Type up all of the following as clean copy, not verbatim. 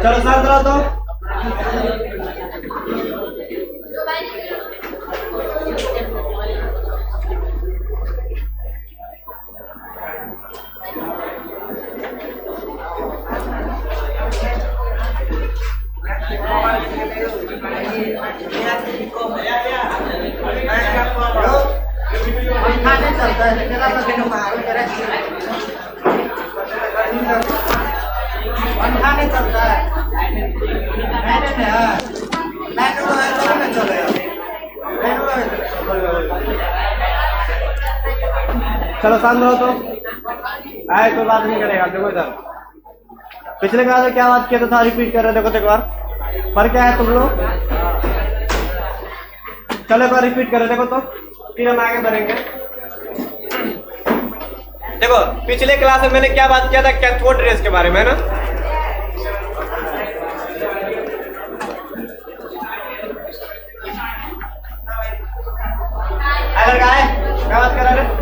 चलो सर करो तो। खाने चलता है पंखा नहीं चलता है चलो शांत रहो तो। आए कोई बात नहीं करेगा। देखो इधर पिछले क्लास में क्या बात किया था, रिपीट कर रहे। देखो एक बार पर क्या है तुम लोग। चलो एक बार रिपीट कर रहे। देखो तो फिर हम आगे बढ़ेंगे। देखो पिछले क्लास में मैंने क्या बात किया था, कैथोड रेज के बारे में ना। अगर गाय क्या बात कर रहे हैं।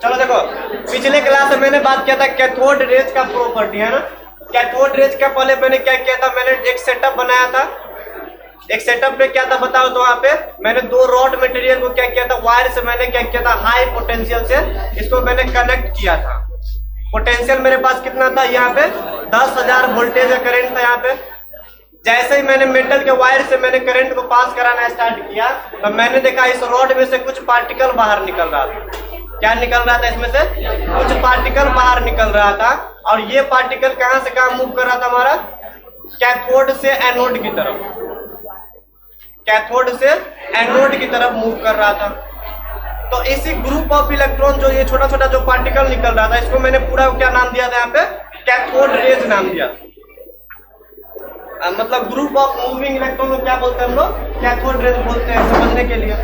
चलो देखो पिछले क्लास में मैंने बात किया था कैथोड रेज का प्रॉपर्टी है ना। कैथोड रेज का पहले मैंने क्या किया था, मैंने एक सेटअप बनाया था। एक सेटअप पे क्या था बताओ तो। वहां पे मैंने दो रॉड मटेरियल को क्या किया था, वायर से मैंने क्या किया था, हाई पोटेंशियल से इसको मैंने कनेक्ट किया था। पोटेंशियल मेरे पास कितना था, यहाँ पे 10,000 वोल्टेज का करंट था यहाँ पे। जैसे ही मैंने मेटल के वायर से मैंने करंट को पास कराना स्टार्ट किया तो मैंने देखा इस रॉड में से कुछ पार्टिकल बाहर निकल रहा था। क्या निकल रहा था, इसमें से कुछ पार्टिकल बाहर निकल रहा था। और ये पार्टिकल कहां से कहां मूव कर रहा था, हमारा कैथोड से एनोड की तरफ। कैथोड से एनोड की तरफ मूव कर रहा था। तो इसी ग्रुप ऑफ इलेक्ट्रॉन जो ये छोटा छोटा जो पार्टिकल निकल रहा था, इसको मैंने पूरा क्या नाम दिया था, यहाँ पे कैथोड रेज नाम दिया था। मतलब ग्रुप ऑफ मूविंग इलेक्ट्रॉन को क्या बोलते हैं हम लोग, कैथोड रेज बोलते हैं, समझने के लिए।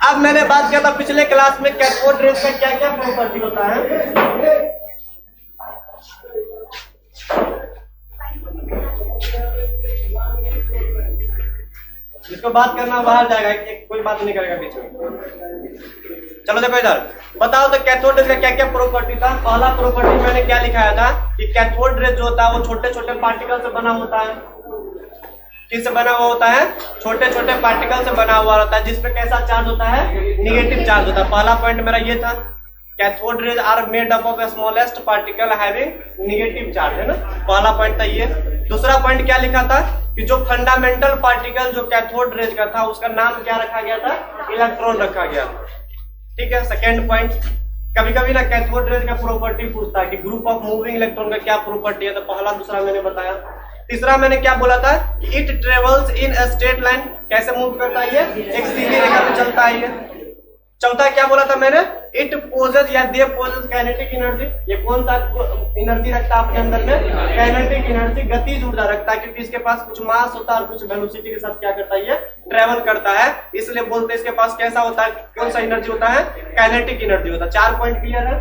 अब मैंने बात किया था पिछले क्लास में कैथोड रेज का क्या क्या प्रॉपर्टी होता है। इसको बात करना बाहर जाएगा, कोई बात नहीं करेगा बीच में। चलो देखो इधर बताओ तो कैथोड रेज का क्या क्या प्रॉपर्टी था। पहला प्रॉपर्टी मैंने क्या लिखाया था कि कैथोड रेज जो होता है वो छोटे छोटे पार्टिकल से बना होता है। किससे बना हुआ होता है, छोटे छोटे पार्टिकल से बना हुआ होता है, जिसपे कैसा चार्ज होता है, निगेटिव चार्ज होता है। पहला पॉइंट मेरा ये था, cathode rays are made up of smallest particle having negative charge, है ना। पहला पॉइंट था ये। दूसरा पॉइंट क्या लिखा था कि जो फंडामेंटल पार्टिकल जो कैथोड रेज का था उसका नाम क्या रखा गया था, इलेक्ट्रॉन रखा गया था। ठीक है। सेकेंड पॉइंट, कभी कभी ना कैथोड रेज का प्रॉपर्टी पूछता है कि ग्रुप ऑफ मूविंग इलेक्ट्रॉन का क्या प्रॉपर्टी है, तो पहला दूसरा मैंने बताया। तीसरा मैंने क्या बोला था, it travels in a straight line, कैसे मूव करता है ये, एक सीधी रेखा में चलता है ये। चौथा क्या बोला था मैंने, इट पोजेस या दे पोजेस काइनेटिक एनर्जी। ये कौन सा एनर्जी रखता है अपने अंदर में, काइनेटिक एनर्जी, गतिज ऊर्जा रखता है, क्योंकि इसके पास कुछ मास होता है और कुछ वेलोसिटी के साथ क्या करता है, ये ट्रेवल करता है। इसलिए बोलते हैं इसके पास कैसा होता है, कौन सा एनर्जी होता है, काइनेटिक एनर्जी होता है। 4 पॉइंट क्लियर है।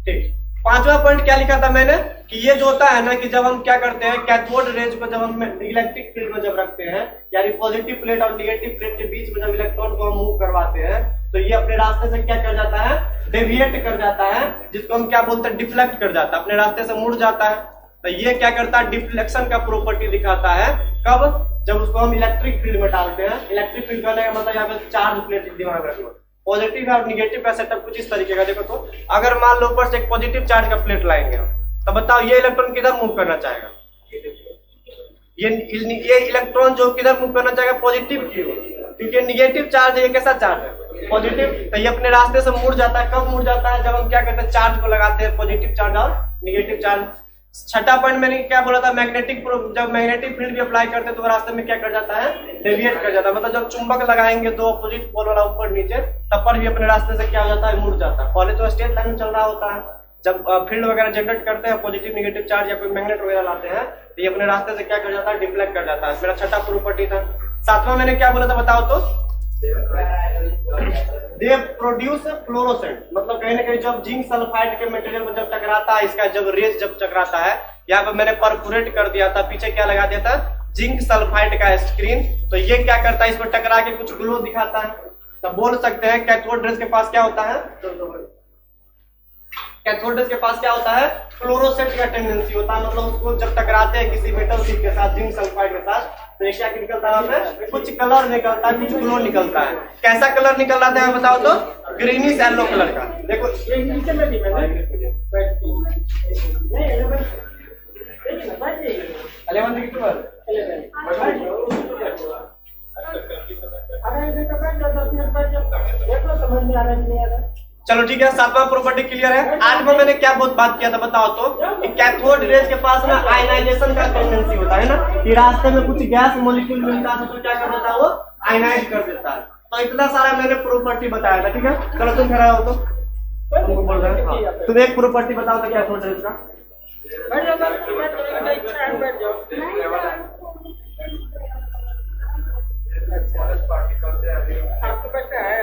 ठीक। पांचवा पॉइंट क्या लिखा था मैंने कि ये जो होता है ना कि जब हम क्या करते हैं, कैथोड रेज को जब हम इलेक्ट्रिक फील्ड में जब रखते हैं, यानी पॉजिटिव प्लेट और निगेटिव प्लेट के बीच में जब इलेक्ट्रॉन को हम मूव करवाते हैं, तो ये अपने रास्ते से क्या कर जाता है, डेविएट कर जाता है, जिसको हम क्या बोलते हैं, डिफ्लेक्ट कर जाता है, अपने रास्ते से मुड़ जाता है। तो ये क्या करता है, डिफ्लेक्शन का प्रॉपर्टी दिखाता है। कब, जब उसको हम इलेक्ट्रिक फील्ड में डालते हैं। इलेक्ट्रिक फील्ड करने का मतलब यहाँ पे चार्ज प्लेट दिमाग रखना। पॉजिटिव और निगेटिव का सेटअप कुछ इस तरीके का। देखो तो अगर मान लो ऊपर से एक पॉजिटिव चार्ज का प्लेट लाएंगे तो बताओ ये इलेक्ट्रॉन किधर मूव करना चाहेगा, ये इलेक्ट्रॉन जो किधर मूव करना चाहेगा, पॉजिटिव की ओर, क्योंकि निगेटिव चार्ज ये कैसा चार्ज है, पॉजिटिव। तो ये अपने रास्ते से मुड़ जाता है। कब मुड़ जाता है, जब हम क्या करते हैं, चार्ज को लगाते हैं, पॉजिटिव चार्ज और निगेटिव चार्ज। छठा पॉइंट मैंने क्या बोला था, मैग्नेटिक, जब मैग्नेटिक फील्ड भी अप्लाई करते हैं तो रास्ते में क्या कर जाता है, डेविएट कर जाता है। मतलब जब चुंबक लगाएंगे दो अपोजिट पोल वाला ऊपर नीचे, तब पर भी अपने रास्ते से क्या हो जाता है, मुड़ जाता है। पहले तो स्ट्रेट लाइन में चल रहा होता है, जब फील्ड वगैरह जनरेट करते हैं, पॉजिटिव निगेटिव चार्ज या कोई मैग्नेट वगैरह लाते हैं, तो ये अपने रास्ते से क्या कर जाता है, डिफ्लेक्ट कर जाता है। मेरा छठा प्रॉपर्टी था। सातवां मैंने क्या बोला था बताओ तो, दे प्रोड्यूस फ्लोरोसेंट, मतलब कहीं ना कहीं जब जिंक सल्फाइड के मटेरियल में जब टकराता है, इसका जब रेज जब टकराता है, यहाँ पे मैंने परफोरेट कर दिया था, पीछे क्या लगा दिया था, जिंक सल्फाइड का स्क्रीन। तो ये क्या करता है, इस पर टकरा के कुछ ग्लो दिखाता है। तो बोल सकते हैं कैथोड रेज के पास क्या होता है, कैथोड रेज के पास क्या होता है, फ्लोरोसेंट का टेंडेंसी होता है। मतलब उसको जब टकराते हैं किसी मेटल शीट के साथ, जिंक सल्फाइड के साथ, तो ये क्या निकलता है, कुछ कलर निकलता है, कुछ ग्लो निकलता है। कैसा कलर निकल रहा है बताओ तो, ग्रीनिश येलो कलर का। देखो चलो ठीक है, सातवां प्रॉपर्टी क्लियर है। आठवां मैंने क्या बहुत बात किया था बताओ तो, कैथोड रेज के पास ना आयनाइजेशन का टेंडेंसी होता है ना, कि रास्ते में कुछ गैस मॉलिक्यूल मिलता है तो क्या कर देता है, वो आयनाइज कर देता है। तो इतना सारा मैंने प्रॉपर्टी बताया था, ठीक है। चलो तुम खड़ा हो तो तुमको बोल रहे हैं, हाँ। तुम एक प्रॉपर्टी बताओ तो कैथोड रेज का। आपको पता है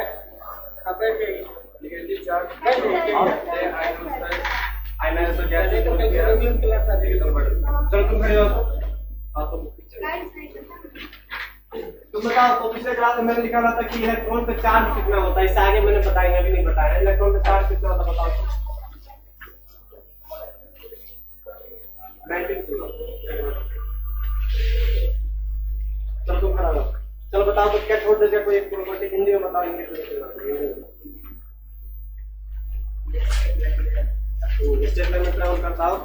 चलो तुम खड़े हो तो बताओ। तो पिछले क्लास में मैंने लिखा था कि इलेक्ट्रॉन पे चार्ज कितना होता है, इससे आगे मैंने बताया, अभी नहीं बताया। इलेक्ट्रॉन पे चार्ज कितना होता है बताओ। 19 किलो। चलो तुम खड़ा हो। चलो बताओ तो क्या छोड़ देगा, कोई एक प्रॉपर्टी हिंदी में बताओ, इंग्लिश में। स्टेट में ट्रैवल करता हो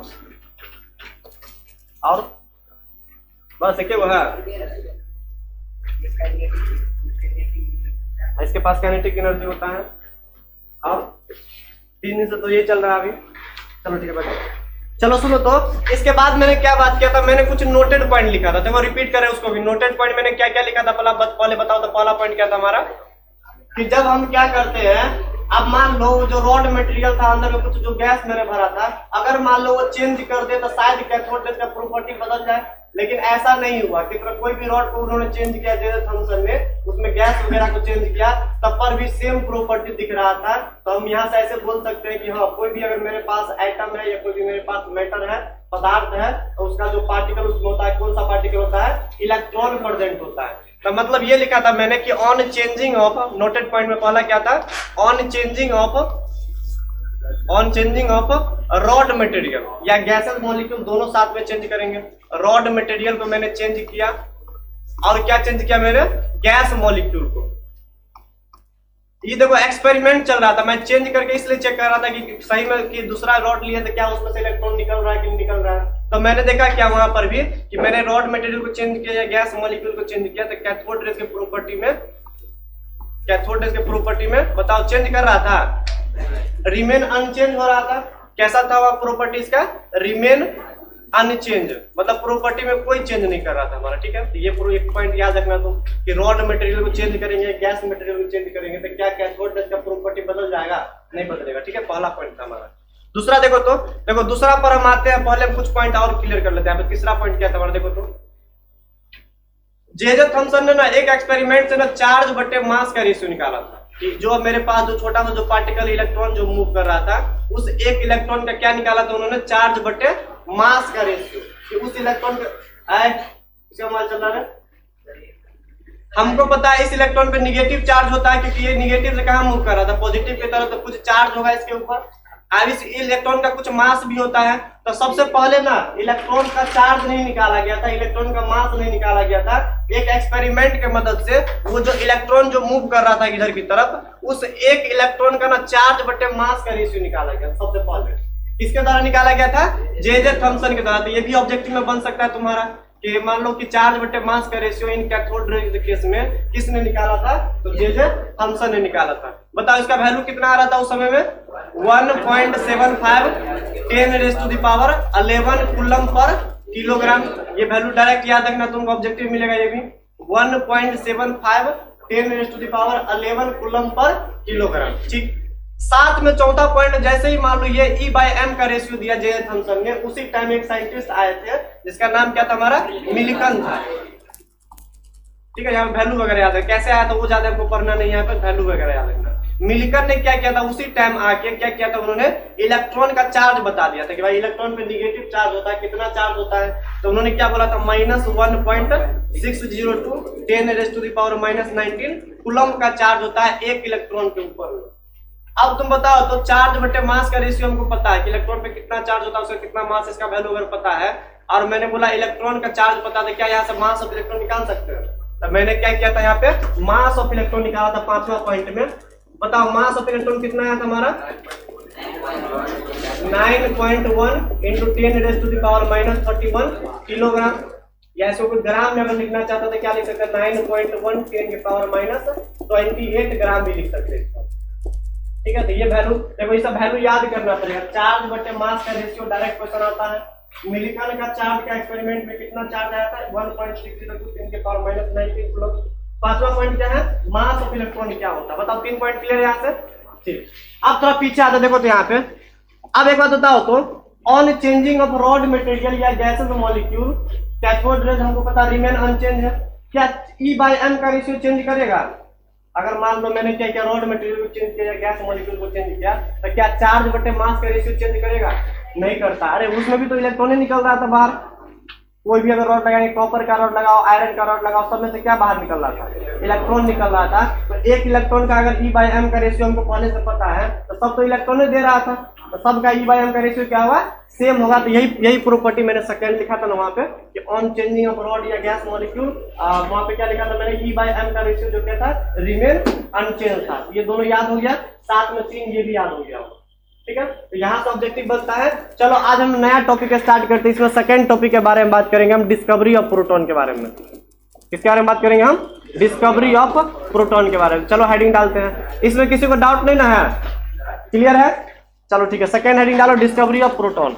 और बस एक वो है, इसके पास काइनेटिक एनर्जी होता है। और 3 दिन से तो ये चल रहा है अभी। चलो ठीक है बताओ। चलो सुनो तो, इसके बाद मैंने क्या बात किया था, मैंने कुछ नोटेड पॉइंट लिखा था, तो मैं रिपीट करें उसको भी। नोटेड पॉइंट मैंने क्या क्या लिखा था पहले बताओ तो। पहला पॉइंट क्या था हमारा, कि जब हम क्या करते हैं, अब मान लो जो रॉड मटेरियल था अंदर में कुछ जो गैस मैंने भरा था, अगर मान लो वो चेंज कर दे तो शायद कैथोड रेज का प्रॉपर्टी बदल जाए। लेकिन ऐसा नहीं हुआ कि कोई भी रॉड को उन्होंने चेंज किया, जैसे थॉमसन ने उसमें गैस वगैरह को चेंज किया, तब पर भी सेम प्रॉपर्टी दिख रहा था। तो हम यहाँ से ऐसे बोल सकते हैं कि हाँ, कोई भी अगर मेरे पास एटम है या कोई भी मेरे पास मैटर है, पदार्थ है, तो उसका जो पार्टिकल उसमें होता है, कौन सा पार्टिकल होता है, इलेक्ट्रॉन प्रेजेंट होता है। तो मतलब ये लिखा था मैंने कि on changing of, noted point में पहला क्या था, on changing of rod material या गैसेस मॉलिक्यूल, दोनों साथ में चेंज करेंगे। रॉड मटेरियल को मैंने चेंज किया, और क्या चेंज किया मैंने, गैस मॉलिक्यूल को। ये देखो एक्सपेरिमेंट चल रहा था, मैं चेंज करके इसलिए चेक कर रहा था कि सही में कि दूसरा रॉड लिया तो क्या उसमें से इलेक्ट्रॉन निकल रहा है कि नहीं निकल रहा है। तो मैंने देखा क्या वहां पर भी कि मैंने रॉड मटेरियल को चेंज किया या गैस मॉलिक्यूल को चेंज किया, तो कैथोड रेज के प्रॉपर्टी में बताओ चेंज कर रहा था, रिमेन अनचेंज हो रहा था। कैसा था वह प्रॉपर्टी इसका, रिमेन अनचेंज, मतलब प्रॉपर्टी में कोई चेंज नहीं कर रहा था हमारा, ठीक है। तो ये पूरा एक पॉइंट याद रखना तुम, कि रॉड मटेरियल को चेंज करेंगे, गैस मटेरियल को चेंज करेंगे, तो क्या कैथोड रेज का प्रॉपर्टी बदल जाएगा, नहीं बदलेगा, ठीक है। पहला पॉइंट था हमारा। दूसरा देखो तो, देखो दूसरा पर हम आते हैं, पहले हम कुछ पॉइंट और क्लियर कर लेते हैं। तीसरा पॉइंट क्या था हमारा, देखो तो, जे थॉमसन ने ना एक एक्सपेरिमेंट से ना चार्ज बटे मास का रेशियो निकाला था, कि जो मेरे पास जो छोटा सा जो पार्टिकल इलेक्ट्रॉन जो मूव कर रहा था, उस एक इलेक्ट्रॉन का क्या निकाला था उन्होंने, चार्ज बटे मास का रेशियो, कि उस इलेक्ट्रॉन का इसका मान चल रहा है। हमको पता है इस इलेक्ट्रॉन पे निगेटिव चार्ज होता है, क्योंकि ये निगेटिव से कहां मूव कर रहा था, पॉजिटिव की तरफ, तो कुछ चार्ज होगा इसके ऊपर। अब इस इलेक्ट्रॉन का कुछ मास भी होता है। तो सबसे पहले ना इलेक्ट्रॉन का चार्ज नहीं निकाला गया था, इलेक्ट्रॉन का मास नहीं निकाला गया था। एक एक्सपेरिमेंट के मदद से वो जो इलेक्ट्रॉन जो मूव कर रहा था इधर की तरफ, उस एक इलेक्ट्रॉन का ना चार्ज बटे मास का रेशियो निकाला गया सबसे पहले। किसके द्वारा निकाला गया था, जे थॉमसन के द्वारा। तो ये भी ऑब्जेक्टिव में बन सकता है तुम्हारा, कि मान लो कि चार्ज बटे मास का ratio in cathode rays case में किसने निकाला था, तो जे थॉमसन ने निकाला था। बताओ इसका वैल्यू कितना आ रहा था उस समय में, 1.75 10⁻11 कूलम पर किलोग्राम। ये वैल्यू डायरेक्ट याद रखना, तुमको ऑब्जेक्टिव मिलेगा ये भी, 1.75 10⁻11 कूलम पर किलोग्राम, ठीक। साथ में चौथा पॉइंट, जैसे ही मान लो ये E/m का रेशियो दिया जे थॉमसन ने, उसी टाइम एक साइंटिस्ट आए थे जिसका नाम क्या था हमारा, मिलिकन था, ठीक है। यहाँ वैल्यू वगैरह याद है, कैसे आया था वो ज्यादा हमको पढ़ना नहीं है, यहाँ पे वैल्यू वगैरह याद रखना। मिलकर ने क्या किया था, उसी टाइम आके क्या किया था उन्होंने इलेक्ट्रॉन का चार्ज बता दिया था कि भाई इलेक्ट्रॉन पे निगेटिव चार्ज होता है, कितना चार्ज होता है, तो उन्होंने क्या बोला था -1.602 10⁻⁻19 कूलम का चार्ज होता है एक इलेक्ट्रॉन के ऊपर। अब तुम बताओ तो चार्ज बटे मास का रेशियो हमको पता है कि इलेक्ट्रॉन पे कितना चार्ज होता है, उसका कितना मास, इसका वैल्यू अगर पता है, और मैंने बोला इलेक्ट्रॉन का चार्ज पता था, क्या यहाँ से मास ऑफ इलेक्ट्रॉन निकाल सकते हैं? तो मैंने क्या किया था यहाँ पे मास ऑफ इलेक्ट्रॉन निकाला था 5वां पॉइंट में। बताओ मास ऑफ इलेक्ट्रॉन कितना आया था हमारा 9.1 × 10⁻⁻31 किलोग्राम, या इसको कोई ग्राम में अगर लिखना चाहता तो क्या लिख सकते हैं 9.1 10⁻28 ग्राम भी लिख सकते हैं। ठीक है, तो ये वैल्यू देखो, ये सब वैल्यू याद करना पड़ेगा। चार्ज बटे मास का रेशियो डायरेक्ट क्वेश्चन आता है। मिलिकन का चार्ज का एक्सपेरिमेंट में कितना चार्ज आया था 1.602 10⁻⁹ कूलम। 5वां पॉइंट क्या है, मास ऑफ इलेक्ट्रॉन क्या होता है। बताओ 3 पॉइंट क्लियर है यहाँ से। ठीक, अब थोड़ा पीछे आता देखो तो यहाँ पे अब एक बात बताओ तो on changing of rod material या गैसेस मॉलिक्यूल कैथोड रेज हमको पता रिमेन अनचेंज है, क्या E/m का रेशियो चेंज करेगा? अगर मान लो मैंने क्या किया रॉड मटेरियल को चेंज किया, गैस मॉलिक्यूल को चेंज किया, तो क्या चार्ज बटे मास का रेशियो चेंज करेगा? नहीं करता। अरे उसमें भी तो इलेक्ट्रॉन ही निकल रहा था बाहर। कोई भी अगर रॉड लगाएंगे, कॉपर का रॉड लगाओ, आयरन का रॉड लगाओ, सब में से क्या बाहर निकल रहा था? इलेक्ट्रॉन निकल रहा था। तो एक इलेक्ट्रॉन का अगर E/m का रेशियो हमको पहले से पता है तो सब तो इलेक्ट्रॉन ही दे रहा था, तो सबका E/m का रेशियो क्या हुआ, सेम होगा। तो यही प्रॉपर्टी मैंने सेकंड लिखा था ना वहाँ पे कि ऑन चेंजिंग ऑफ रॉड या गैस मॉलिक्यूल, वहाँ पे क्या लिखा था मैंने E/m का रेशियो जो क्या था रिमेन अनचेंज था। ये दोनों याद हो गया, साथ में 3 ये भी याद हो गया। ठीक है, तो यहाँ से ऑब्जेक्टिव बनता है। चलो आज हम नया टॉपिक स्टार्ट करते हैं। इसमें सेकंड टॉपिक के बारे में बात करेंगे हम, डिस्कवरी ऑफ प्रोटॉन के बारे में। किसके बारे में बात करेंगे हम? डिस्कवरी ऑफ प्रोटॉन के बारे में। चलो हेडिंग डालते हैं। इसमें किसी को डाउट नहीं ना है? क्लियर है? चलो ठीक है, सेकंड हेडिंग डालो, डिस्कवरी ऑफ प्रोटॉन।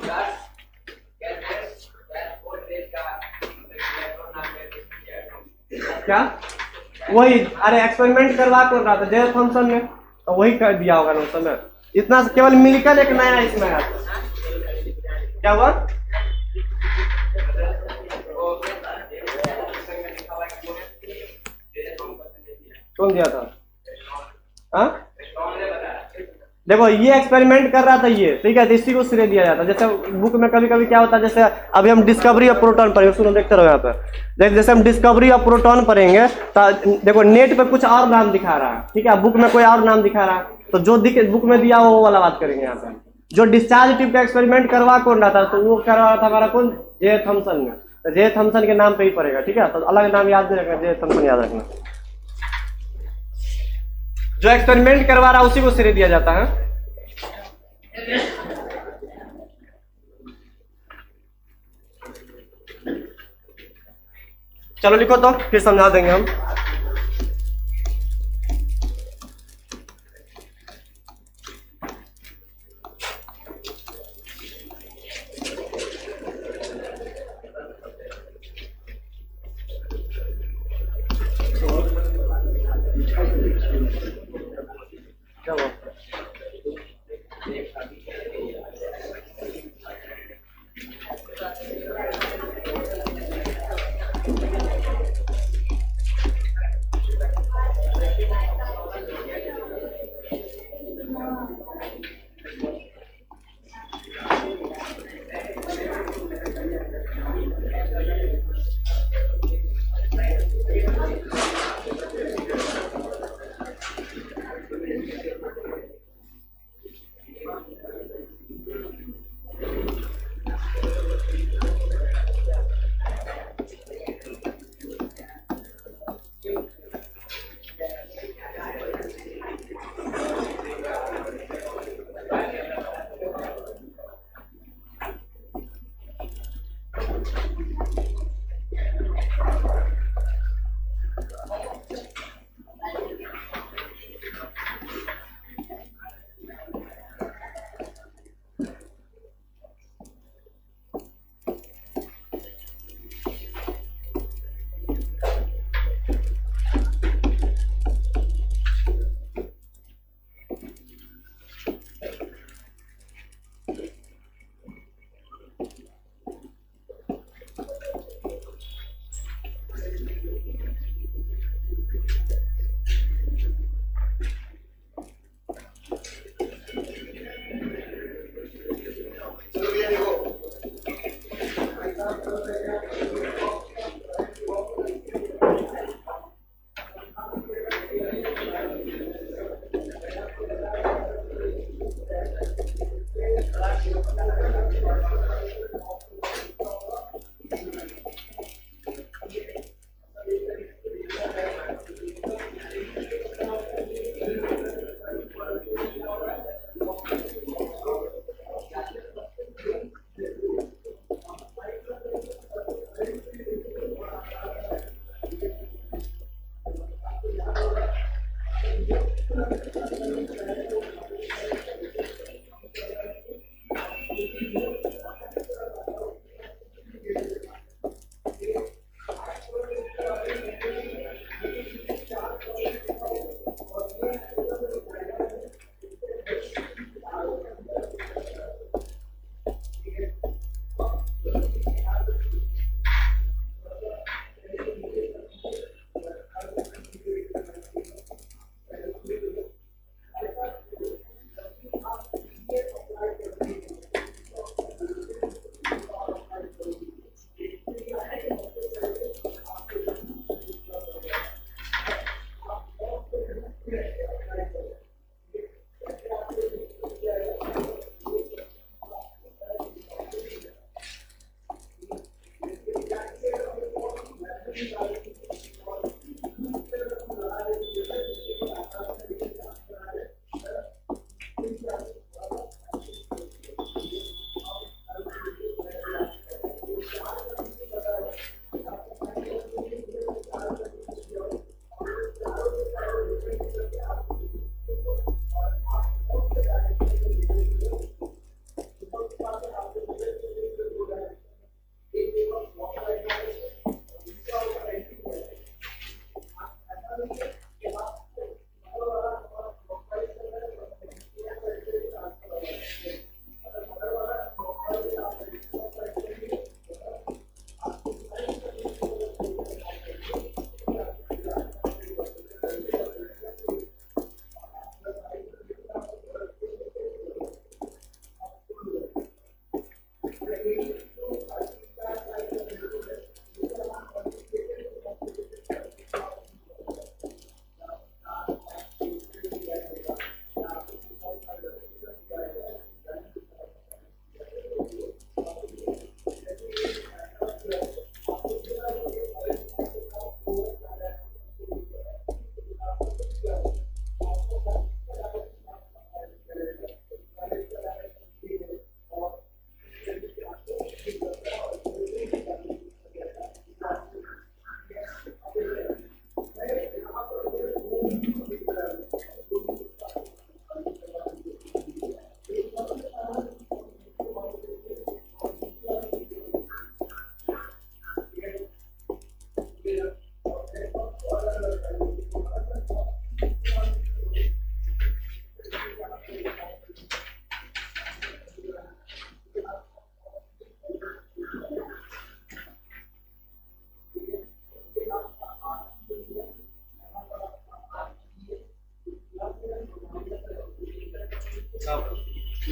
क्या वही, अरे एक्सपेरिमेंट करवा कर रहा था जे थॉमसन ने, तो वही कर दिया होगा ना उस समय। इतना केवल मिलकर एक नया इसमें है। क्या हुआ? कौन दिया था? हाँ देखो ये एक्सपेरिमेंट कर रहा था ये, ठीक है, तो इसी को श्रेय दिया जाता है। जैसे बुक में कभी कभी क्या होता है, जैसे अभी हम डिस्कवरी ऑफ प्रोटॉन पढ़ेंगे, सुनो देखते रहो यहाँ पे। जैसे हम डिस्कवरी ऑफ प्रोटॉन पढ़ेंगे तो देखो नेट पे कुछ और नाम दिखा रहा है, ठीक है, बुक में कोई और नाम दिखा रहा है, तो जो बुक में दिया वो वाला बात करेंगे यहाँ पे। जो डिस्चार्ज ट्यूब का एक्सपेरिमेंट करवा कौन रहा था, तो वो करवा रहा था हमारा कौन, जे थॉमसन ने। तो जे थॉमसन के नाम पे ही पड़ेगा, ठीक है, तो अलग नाम याद नहीं रखना, जे थॉमसन याद रखना। जो एक्सपेरिमेंट करवा रहा है उसी को श्रेय दिया जाता है। चलो लिखो तो फिर समझा देंगे हम।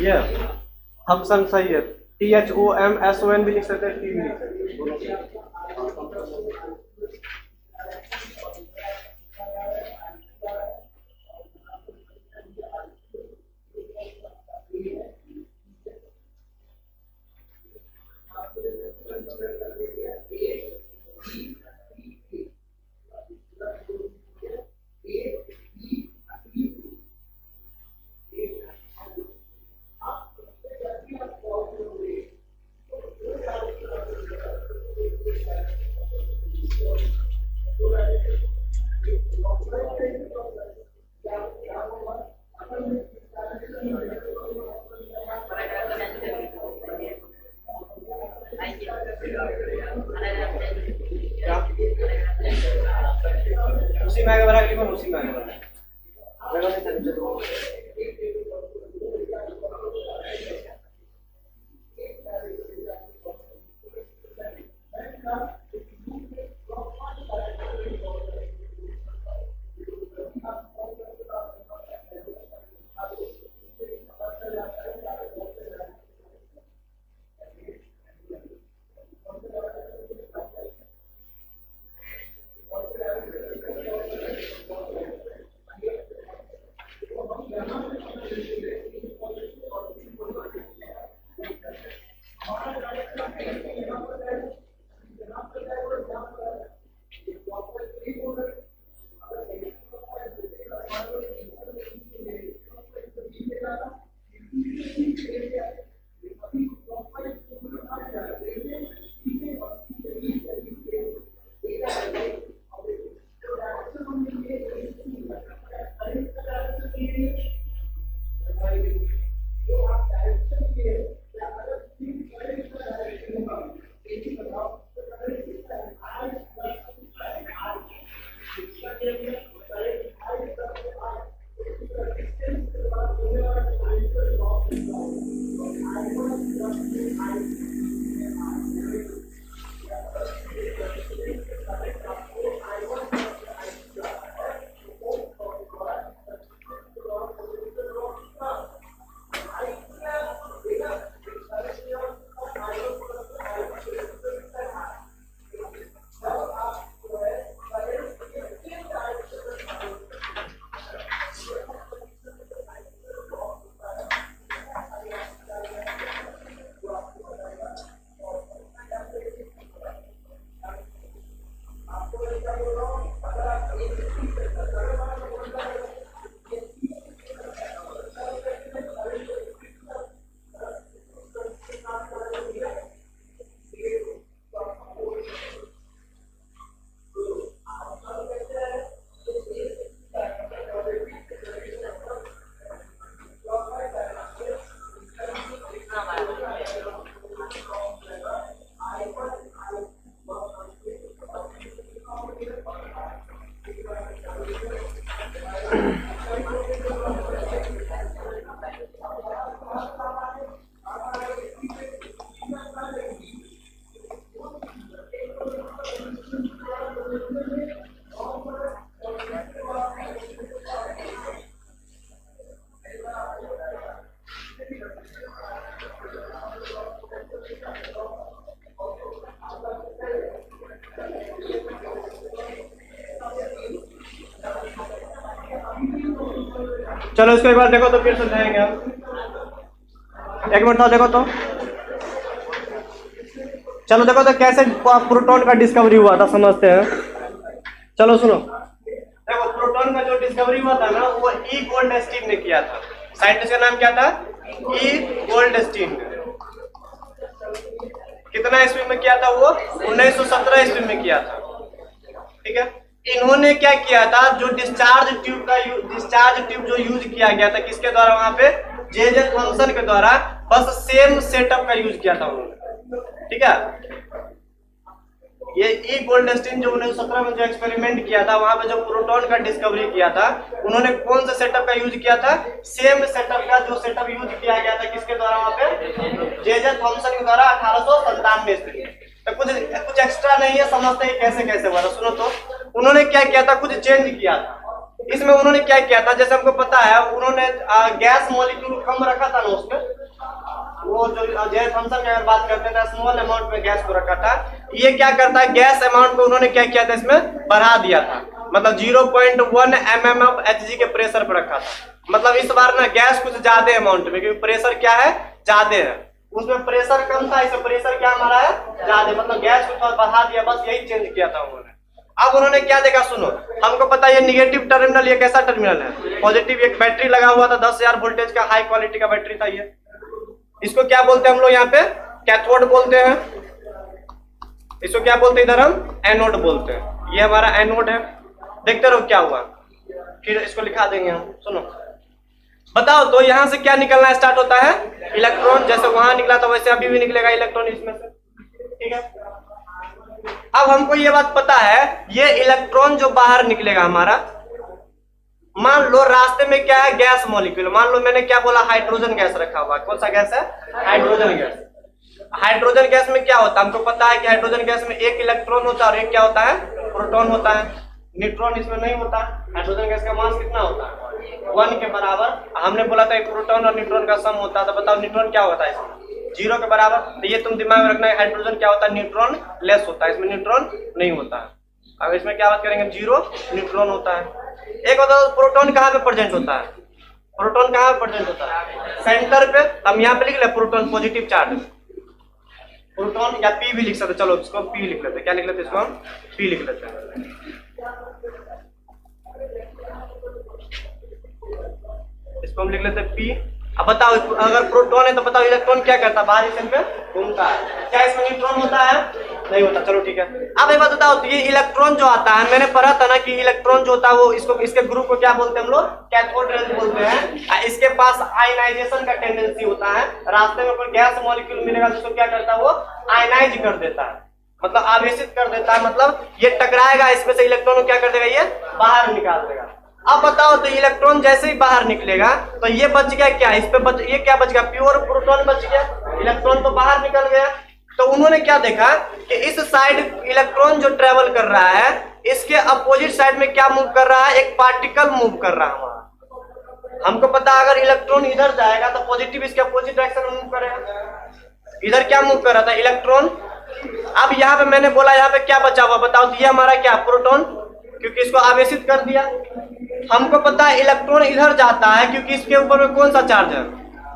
ये थॉमसन सही है, THOMSON भी लिख सकते हैं, टी भी लिख सकते हैं, दोनों से। चलो इसको एक बार देखो तो फिर समझाएंगे हम। एक मिनट था, देखो तो, चलो देखो तो कैसे प्रोटॉन का डिस्कवरी हुआ था, समझते हैं। चलो सुनो, देखो प्रोटॉन का जो डिस्कवरी हुआ था ना, वो ई गोल्डस्टीन ने किया था। साइंटिस्ट का नाम क्या था? ई गोल्डस्टीन। कितना ईस्वी में किया था वो? 1917 ईस्वी में किया था। ठीक है, इन्होंने क्या किया था, जो डिस्चार्ज ट्यूब जो यूज किया गया था, किसके द्वारा? वहां पे जे थॉमसन के द्वारा, बस सेम सेटअप का यूज किया था उन्होंने। ठीक है, ये ई गोल्डस्टीन जो 1917 में जो एक्सपेरिमेंट किया था, वहां पे जो प्रोटॉन का डिस्कवरी किया था, उन्होंने कौन सा सेटअप का यूज किया था? सेम सेटअप का, जो सेटअप यूज किया गया था किसके द्वारा? वहां पे जे थॉमसन के द्वारा 1897 ईस्वी। तो कुछ एक्स्ट्रा नहीं है, समझते हैं कैसे कैसे हुआ था। सुनो तो, उन्होंने क्या किया था, कुछ चेंज किया था इसमें। उन्होंने क्या किया था, जैसे हमको पता है, उन्होंने गैस मॉलिक्यूल कम रखा था ना उसमें, वो जो जे थॉमसन की अगर बात करते हैं, स्मॉल अमाउंट में गैस को रखा था। ये क्या करता है, गैस अमाउंट को उन्होंने क्या किया था, इसमें बढ़ा दिया था। मतलब 0.1 mm ऑफ Hg के प्रेशर पर रखा था। मतलब इस बार ना गैस कुछ ज्यादा अमाउंट में, क्योंकि प्रेशर क्या है, ज्यादा है। उसमें प्रेशर कम था, इसमें प्रेशर क्या हमारा है, ज्यादा। मतलब गैस को थोड़ा बढ़ा दिया, बस यही चेंज किया था उन्होंने। अब उन्होंने क्या देखा, सुनो, हमको पता है ये निगेटिव टर्मिनल, ये कैसा टर्मिनल है? पॉजिटिव। एक बैटरी लगा हुआ था, 10,000 वोल्टेज का हाई क्वालिटी का बैटरी था ये। इसको क्या बोलते हैं हम लोग यहाँ पे? कैथोड बोलते हैं। इसको क्या बोलते हैं इधर? हम एनोड बोलते हैं। ये हमारा एनोड है। देखते रहो क्या हुआ, फिर इसको लिखा देंगे हम। सुनो, बताओ तो, यहां से क्या निकलना स्टार्ट होता है? इलेक्ट्रॉन। जैसे वहां निकला था वैसे अभी भी निकलेगा इलेक्ट्रॉन इसमें से। ठीक है, अब हमको ये बात पता है, ये इलेक्ट्रॉन जो बाहर निकलेगा हमारा, मान लो रास्ते में क्या है, गैस मॉलिक्यूल। मान लो मैंने क्या बोला, हाइड्रोजन गैस रखा हुआ। कौन सा गैस है? Hydrogen gas. हाइड्रोजन गैस में क्या होता है, हमको पता है कि हाइड्रोजन गैस में एक इलेक्ट्रॉन होता है और एक क्या होता है, प्रोटॉन होता है। न्यूट्रॉन इसमें नहीं होता। हाइड्रोजन गैस का मास कितना होता है? 1 के बराबर। हमने बोला था प्रोटॉन और न्यूट्रॉन का सम होता है, तो बताओ न्यूट्रॉन क्या होता है इसमें? 0 के बराबर। तो ये तुम दिमाग में रखना है, हाइड्रोजन क्या होता है, न्यूट्रॉन लेस होता है, इसमें न्यूट्रॉन नहीं होता है। अब इसमें क्या बात करेंगे, 0 न्यूट्रॉन होता है। एक होता है प्रोटॉन कहाँ पे प्रेजेंट होता है? प्रोटॉन कहाँ पे प्रेजेंट होता है? सेंटर पे। हम यहाँ पे लिख ले प्रोटॉन पॉजिटिव चार्ज। प्रोटॉन या पी भी लिख सकते, चलो इसको पी लिख लेते। क्या लिख लेते इसको? हम पी लिख लेते हैं। इसको हम लिख लेते पी। अब बताओ, अगर प्रोटॉन है तो बताओ इलेक्ट्रॉन क्या करता है, बाहरी सेल पे घूमता है। क्या इसमें न्यूट्रॉन होता है? नहीं होता। चलो ठीक है, अब एक बात बताओ, तो ये इलेक्ट्रॉन जो आता है, मैंने पढ़ा था ना कि इलेक्ट्रॉन जो होता है वो इसको, इसके ग्रुप को क्या बोलते हैं हम लोग? कैथोड रेज बोलते हैं। इसके पास आयनाइजेशन का टेंडेंसी होता है। रास्ते में कोई गैस मॉलिक्यूल मिलेगा जिसको क्या करता है, वो आयनाइज कर देता है, मतलब आवेशित कर देता है। मतलब ये टकराएगा, इसमें से इलेक्ट्रॉन को क्या कर देगा, ये बाहर निकाल देगा। अब बताओ तो इलेक्ट्रॉन जैसे ही बाहर निकलेगा तो ये बच गया क्या, इस पे ये क्या बच गया, प्योर प्रोटॉन बच गया। इलेक्ट्रॉन तो बाहर निकल गया। तो उन्होंने क्या देखा कि इस साइड इलेक्ट्रॉन जो ट्रेवल कर रहा है, इसके अपोजिट साइड में क्या मूव कर रहा है, एक पार्टिकल मूव कर रहा है। हमको पता है अगर इलेक्ट्रॉन इधर जाएगा तो पॉजिटिव इसके अपोजिट डायरेक्शन में मूव करेगा। इधर क्या मूव कर रहा था, इलेक्ट्रॉन। अब यहाँ पे मैंने बोला यहाँ पे क्या बचा हुआ, बताओ तो ये हमारा क्या, प्रोटॉन, क्योंकि इसको आवेशित कर दिया। हमको पता है इलेक्ट्रॉन इधर जाता है क्योंकि इसके ऊपर में कौन सा चार्ज है,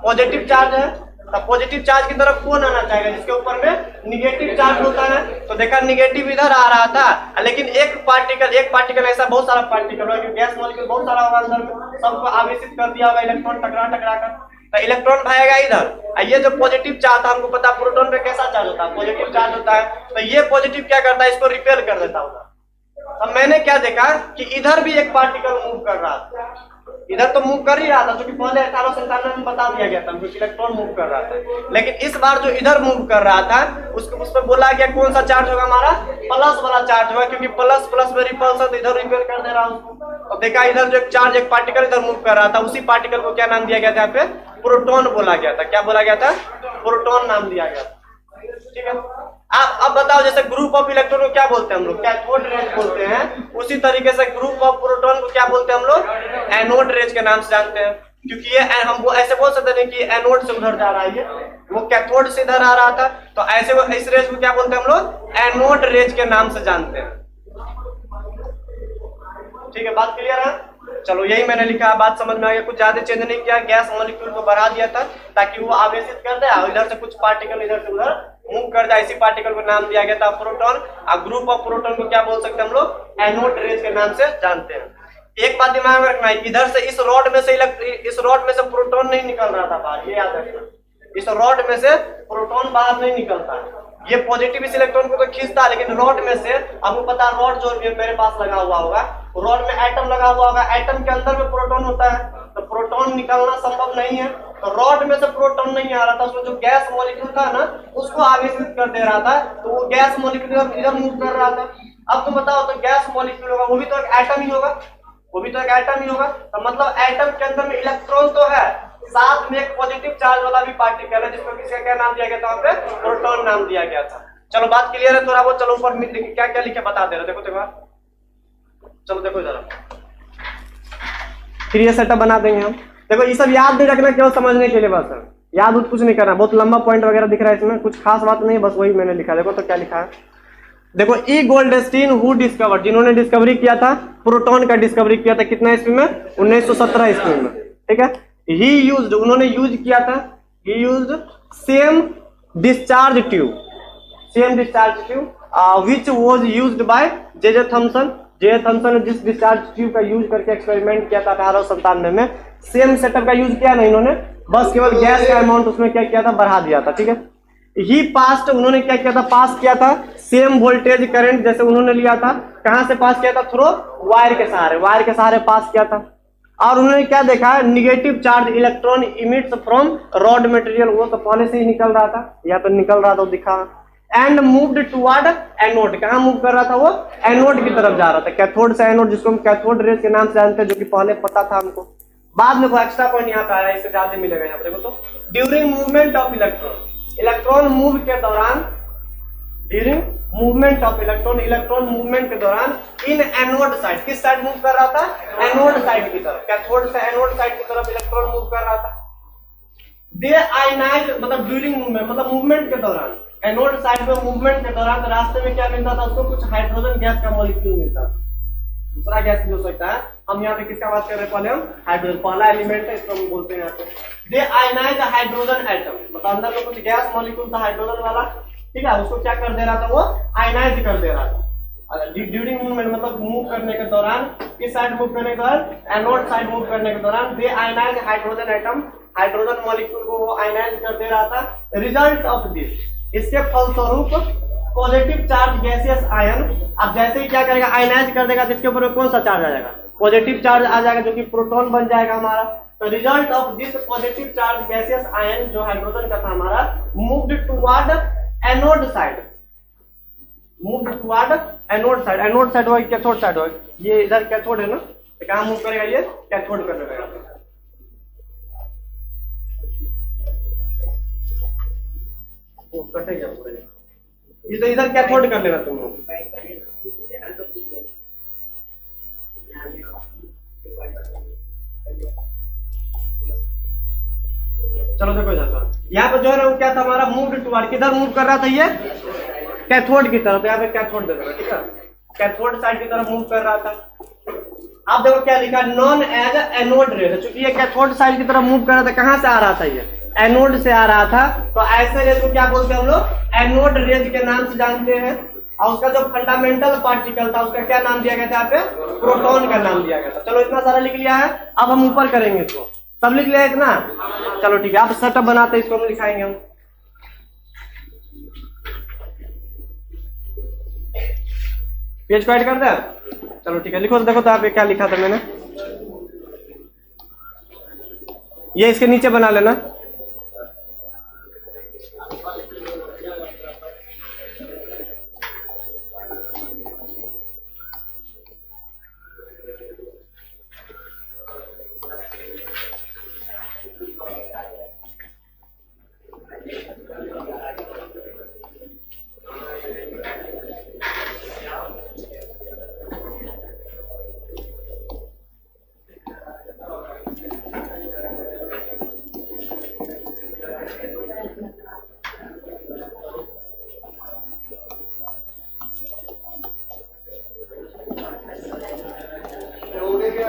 पॉजिटिव चार्ज है। तो पॉजिटिव चार्ज की तरफ कौन आना चाहेगा, जिसके ऊपर में निगेटिव चार्ज होता है। तो देखा निगेटिव इधर आ रहा था, लेकिन एक पार्टिकल ऐसा, बहुत सारा पार्टिकल है, गैस मॉलिक्यूल बहुत सारा होगा अंदर में, सबको आवेशित कर दिया होगा इलेक्ट्रॉन टकरा कर। तो इलेक्ट्रॉन भागेगा इधर। ये जो पॉजिटिव चार्ज था, हमको पता प्रोटॉन पे कैसा चार्ज होता है, पॉजिटिव चार्ज होता है। तो ये पॉजिटिव क्या करता है, इसको रिपेल कर देता होगा। अब मैंने क्या देखा कि इधर भी एक पार्टिकल मूव कर रहा था। इधर तो मूव कर ही रहा था, क्योंकि पहले 1897 में बता दिया गया था क्योंकि इलेक्ट्रॉन मूव कर रहा था। लेकिन इस बार जो इधर मूव कर रहा था, उसको उस पर बोला गया कौन सा चार्ज होगा हमारा, प्लस वाला चार्ज होगा, क्योंकि प्लस प्लस में रिपल्सन, तो इधर रिपेल कर दे रहा हूँ। तो देखा इधर जो एक चार्ज, एक पार्टिकल इधर मूव कर रहा था, उसी पार्टिकल को क्या नाम दिया गया था, यहाँ पे प्रोटॉन बोला गया था। क्या बोला गया था, प्रोटॉन नाम दिया गया था। ठीक है, अब बताओ, जैसे ग्रुप ऑफ इलेक्ट्रॉन को क्या बोलते हैं हम लोग, कैथोड रेज बोलते हैं। उसी तरीके से ग्रुप ऑफ प्रोटॉन को क्या बोलते हैं हम लोग, एनोड रेज के नाम से जानते हैं। क्योंकि ये हम वो ऐसे बोल सकते हैं कि एनोड से उधर जा रहा है, वो कैथोड से इधर आ रहा था। तो ऐसे वो इस रेज को क्या बोलते हैं हम लोग, एनोड रेज के नाम से जानते हैं। ठीक है, बात क्लियर है। चलो यही मैंने लिखा है, बात समझ में आ गया। कुछ ज्यादा चेंज नहीं किया, गैस मॉलिक्यूल को बढ़ा दिया था ताकि वो आवेशित कर दे, इधर से कुछ पार्टिकल इधर से उधर मूव कर जाए। इसी पार्टिकल को नाम दिया गया था प्रोटॉन। और ग्रुप ऑफ प्रोटॉन को क्या बोल सकते हैं हम लोग? एनोड रेज के नाम से जानते हैं। एक बात दिमाग में रखना है, इधर से इस रॉड में से प्रोटॉन नहीं निकल रहा था बाहर, ये याद रखना। इस रॉड में से प्रोटॉन बाहर नहीं निकलता, ये पॉजिटिव इस इलेक्ट्रॉन को तो खींचता है, लेकिन रॉड में से आपको पता है, रॉड जो मेरे पास लगा हुआ होगा, रॉड में एटम लगा हुआ होगा, एटम के अंदर में प्रोटॉन होता है, तो प्रोटॉन निकलना संभव नहीं है। तो रॉड में से प्रोटॉन नहीं आ रहा था, उसमें जो गैस मॉलिक्यूल था ना, उसको आवेशित कर दे रहा था, तो वो गैस मॉलिक्यूल इधर मूव कर रहा था। अब तो बताओ, तो गैस मॉलिक्यूल होगा, वो भी तो एक एटम ही होगा, वो भी तो एक एटम ही होगा। तो मतलब एटम के अंदर में इलेक्ट्रॉन तो है, साथ में एक पॉजिटिव चार्ज वाला भी पार्टिकल है, जिसको किसका क्या नाम दिया गया था? वहां पे प्रोटॉन नाम दिया गया था। चलो बात क्लियर है थोड़ा बहुत। चलो ऊपर क्या क्या लिखे बता दे रहे, देखो चलो देखो जरा, फिर ये सेटअप बना देंगे हम। देखो ये सब याद नहीं रखना, केवल समझने के लिए बस है, याद कुछ नहीं करना। बहुत लंबा पॉइंट वगैरह दिख रहा है इसमें, कुछ खास बात नहीं, बस वही मैंने लिखा। देखो तो क्या लिखा है, देखो ई गोल्डस्टीन हु डिस्कवर, जिन्होंने डिस्कवरी किया था प्रोटॉन का, डिस्कवरी किया था कितना ईस्वी में? 1917 ईस्वी में, ठीक है। ही यूज्ड, उन्होंने यूज किया था, ही used same discharge tube, same discharge tube which was used by J Thomson. J Thomson ने जिस डिस्चार्ज ट्यूब का यूज करके एक्सपेरिमेंट किया था 1897 में, सेम सेटअप का यूज किया ना इन्होंने, बस केवल गैस का अमाउंट उसमें क्या किया था? बढ़ा दिया था, ठीक है। ही पास्ट, उन्होंने क्या किया था? पास किया था सेम वोल्टेज करंट, जैसे उन्होंने लिया था, कहां से पास किया था? थ्रू वायर के सहारे, वायर के सहारे पास किया था। और उन्होंने क्या देखा है? Negative charge electron emits from rod material, वो तो पहले से ही निकल रहा था, या तो निकल रहा था, दिखा। एंड मूव्ड टुवर्ड एनोड, कहां मूव कर रहा था वो? एनोड की तरफ जा रहा था, कैथोड से एनोड, जिसको हम कैथोड रेज के नाम से जानते हैं, जो कि पहले पता था हमको। बाद में कोई एक्स्ट्रा पॉइंट यहाँ पे आया, इससे ज्यादा मिलेगा यहाँ पे। देखो तो, during movement of electron, electron move के दौरान, during movement of electron, electron movement के दौरान, इन एनोड साइड, किस साइड मूव कर रहा था? एनोड साइड की तरफ, कैथोड से एनोड साइड की तरफ इलेक्ट्रॉन मूव कर रहा था। दे आयनाइज, मतलब ड्यूरिंग मूवमेंट, मतलब मूवमेंट के दौरान, एनोड साइड में मूवमेंट के दौरान रास्ते में क्या मिलता था उसको? कुछ हाइड्रोजन गैस का मॉलिक्यूल मिलता था। दूसरा गैस भी हो सकता है, हम यहाँ पे किसका बात कर रहे हैं? पहले हम हाइड्रोजन, पहला एलिमेंट है, इसको हम बोलते हैं यहाँ पे। दे आयनाइज हाइड्रोजन एटम, मतलब अंदर में कुछ गैस मॉलिक्यूल था हाइड्रोजन वाला, ठीक है, उसको क्या कर दे रहा था? वो आयनाइज कर दे रहा था। ड्यूरिंग मूवमेंट मतलब मूव करने के दौरान, किस साइड मूव करने के दौरान? एनोड साइड मूव करने के दौरान they ionise hydrogen atom, hydrogen molecule को वो आयनाइज कर दे रहा था। रिजल्ट ऑफ दिस, इसके फलस्वरूप पॉजिटिव चार्ज गैसियस आयन, अब जैसे ही क्या करेगा? आयनाइज कर देगा, जिसके ऊपर कौन सा चार्ज आ जाएगा? पॉजिटिव चार्ज आ जाएगा, जो कि प्रोटॉन बन जाएगा हमारा। तो result of this positive charge gaseous ion, जो हाइड्रोजन का था हमारा, moved toward anode side, moved toward anode side. Anode side हो, कैथोड साइड हो, ये इधर कैथोड है ना, तो कहां मूव करेगा? ये कैथोड करने लगेगा। कटेगा पूरा, ये तो इधर कैथोड कर लेना तुम लोग। चलो देखो इधर, यहाँ पे जो है ना, वो क्या था हमारा? मूव्ड टुवर्ड, किधर मूव कर रहा था? ये कैथोड की तरफ, यहाँ पे कैथोड दे देगा, ठीक है, कैथोड साइड की तरफ मूव कर रहा था। अब देखो क्या लिखा, नॉन एज एनोड रेज, चूंकि ये कैथोड साइड की तरफ मूव कर रहा था, कहां से आ रहा था? ये एनोड से आ रहा था, तो ऐसे रेज को क्या बोलते हैं हम लोग? एनोड रेज के नाम से जानते हैं। और उसका जो फंडामेंटल पार्टिकल था, उसका क्या नाम दिया गया था? यहाँ पे प्रोटॉन का नाम दिया गया था। चलो इतना सारा लिख लिया है, अब हम ऊपर करेंगे इसको, सब लिख लिया इतना? चलो ठीक है, आप सेटअप बनाते, इसको हम लिखाएंगे हम। पेज को ऐड कर दे, चलो ठीक है, लिखो तो। देखो तो आप क्या लिखा था मैंने, ये इसके नीचे बना लेना। हो गया क्या?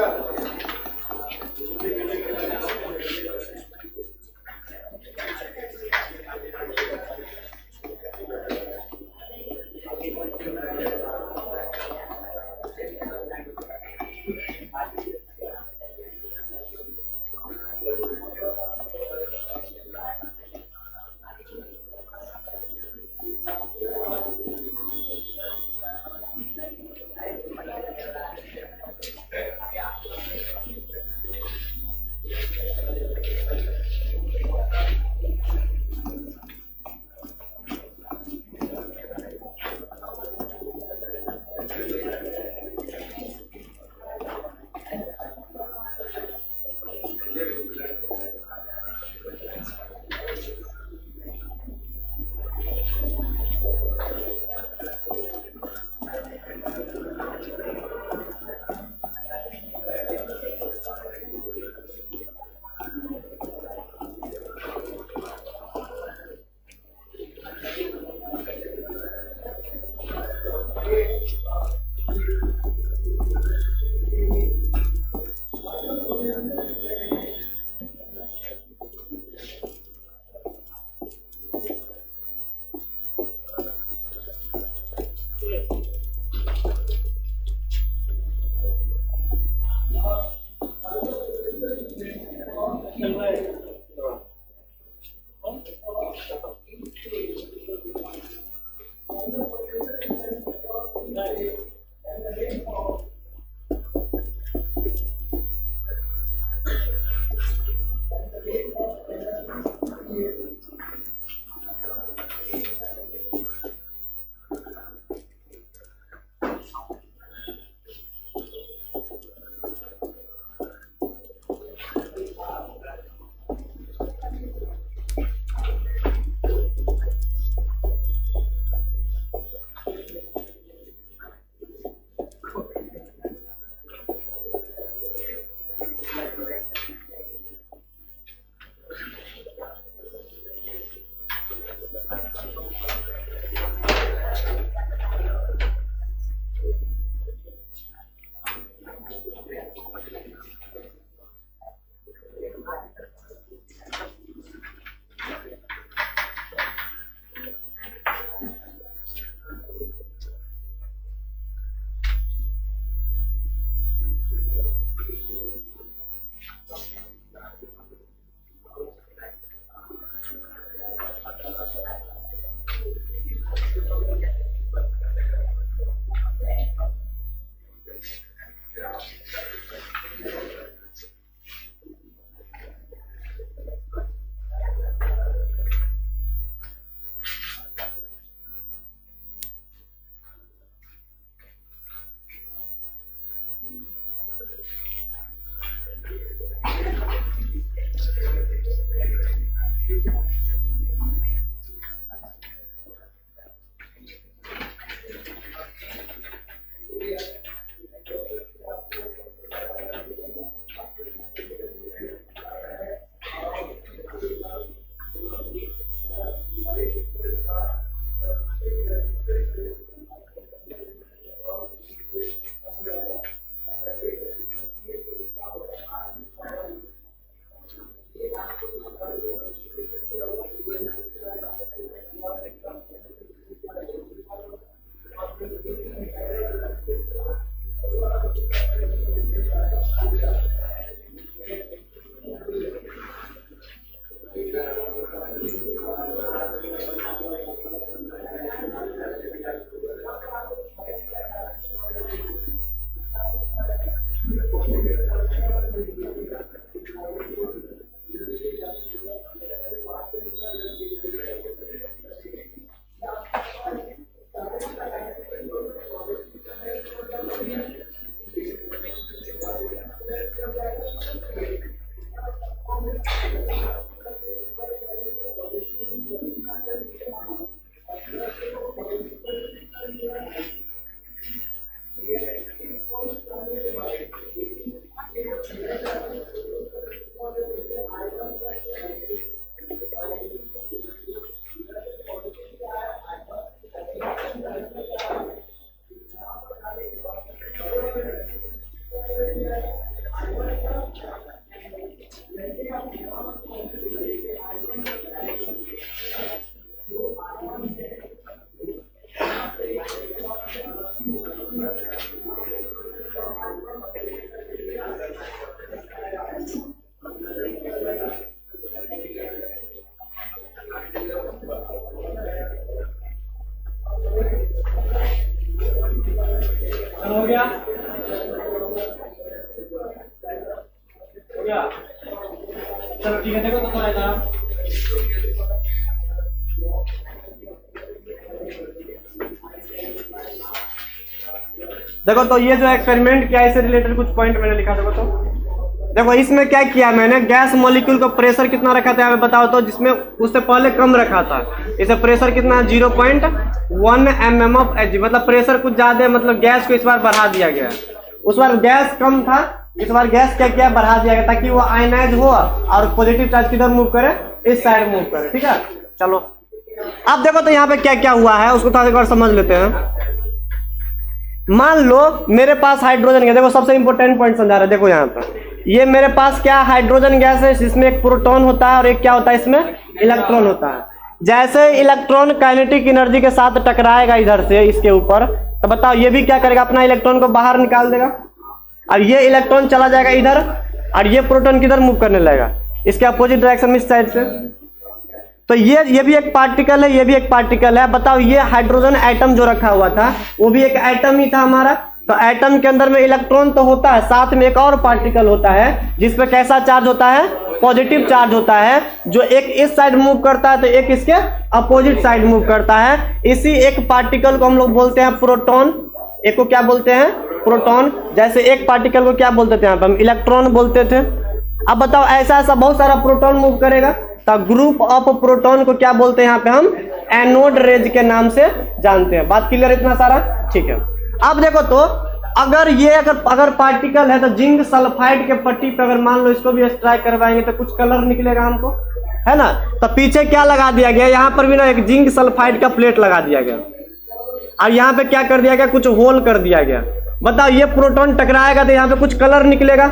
हो गया हो गया। चलो ठीक है, देखो तो थोड़ा इधर देखो। तो ये जो एक्सपेरिमेंट क्या है, इससे रिलेटेड कुछ पॉइंट मैंने लिखा। देखो इसमें क्या किया मैंने, गैस मॉलिक्यूल का प्रेशर कितना रखा था यहाँ पे बताओ तो, जिसमें उससे पहले कम रखा था। इसे प्रेशर कितना 0.1 mm ऑफ Hg, मतलब प्रेशर कुछ ज्यादा, मतलब गैस को इस बार बढ़ा दिया गया। उस बार गैस कम था, इस बार गैस क्या किया, बढ़ा दिया गया ताकि वो आयनाइज हो और पॉजिटिव चार्ज किधर मूव करे, इस साइड मूव करे। ठीक है, चलो अब देखो तो यहाँ पे क्या क्या हुआ है उसको थोड़ा एक बार समझ लेते हैं। मान लो मेरे पास हाइड्रोजन गैस, देखो सबसे इंपॉर्टेंट पॉइंट समझा रहे, देखो यहाँ पर ये मेरे पास क्या हाइड्रोजन गैस है, जिसमें एक प्रोटॉन होता है और एक क्या होता है, इसमें इलेक्ट्रॉन होता है। जैसे इलेक्ट्रॉन काइनेटिक एनर्जी के साथ टकराएगा इधर से इसके ऊपर, तो बताओ ये भी क्या करेगा, अपना इलेक्ट्रॉन को बाहर निकाल देगा। और ये इलेक्ट्रॉन चला जाएगा इधर और ये प्रोटॉन किधर मूव करने लगेगा, इसके अपोजिट डायरेक्शन में, इस साइड से। तो ये भी एक पार्टिकल है, ये भी एक पार्टिकल है। बताओ ये हाइड्रोजन एटम जो रखा हुआ था वो भी एक एटम ही था हमारा। तो एटम के अंदर में इलेक्ट्रॉन तो होता है, साथ में एक और पार्टिकल होता है जिसपे कैसा चार्ज होता है, पॉजिटिव चार्ज होता है, जो एक इस साइड मूव करता है तो एक इसके अपोजिट साइड मूव करता है। इसी एक पार्टिकल को हम लोग बोलते हैं प्रोटॉन। एक को क्या बोलते हैं, प्रोटॉन। जैसे एक पार्टिकल को क्या बोलते थे यहाँ पे हम, इलेक्ट्रॉन बोलते थे। अब बताओ ऐसा ऐसा बहुत सारा प्रोटॉन मूव करेगा, तो ग्रुप ऑफ प्रोटॉन को क्या बोलते हैं यहाँ पे हम, एनोड रेज के नाम से जानते हैं। बात क्लियर इतना सारा, ठीक है। अब देखो तो अगर पार्टिकल है तो जिंक सल्फाइड के पट्टी पे अगर मान लो इसको भी स्ट्राइक करवाएंगे तो कुछ कलर निकलेगा हमको, है ना। तो पीछे क्या लगा दिया गया, यहाँ पर भी ना एक जिंक सल्फाइड का प्लेट लगा दिया गया, और यहाँ पे क्या कर दिया गया, कुछ होल कर दिया गया। बताओ ये प्रोटॉन टकराएगा तो यहाँ पे कुछ कलर निकलेगा।